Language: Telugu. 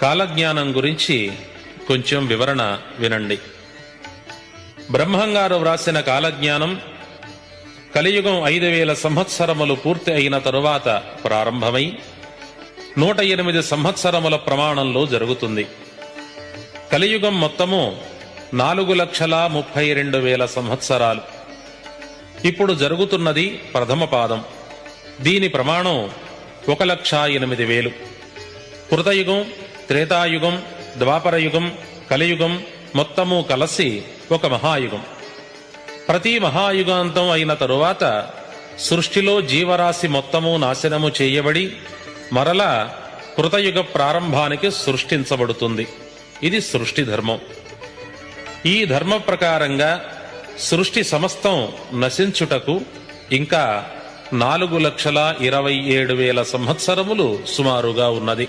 కాలజ్ఞానం గురించి కొంచెం వివరణ వినండి. బ్రహ్మంగారు వ్రాసిన కాలజ్ఞానం కలియుగం 5000 సంవత్సరములు పూర్తి అయిన తరువాత ప్రారంభమై 108 సంవత్సరముల ప్రమాణంలో జరుగుతుంది. కలియుగం మొత్తము 4,32,000 సంవత్సరాలు. ఇప్పుడు జరుగుతున్నది ప్రథమ పాదం. దీని ప్రమాణం 1,08,000. కృతయుగం, త్రేతాయుగం, ద్వాపరయుగం, కలియుగం మొత్తము కలిసి ఒక మహాయుగం. ప్రతి మహాయుగాంతం అయిన తరువాత సృష్టిలో జీవరాశి మొత్తము నాశనము చేయబడి మరలా కృతయుగ ప్రారంభానికి సృష్టించబడుతుంది. ఇది సృష్టి ధర్మం. ఈ ధర్మ ప్రకారంగా సృష్టి సమస్తం నశించుటకు ఇంకా 4,27,000 సంవత్సరములు సుమారుగా ఉన్నది.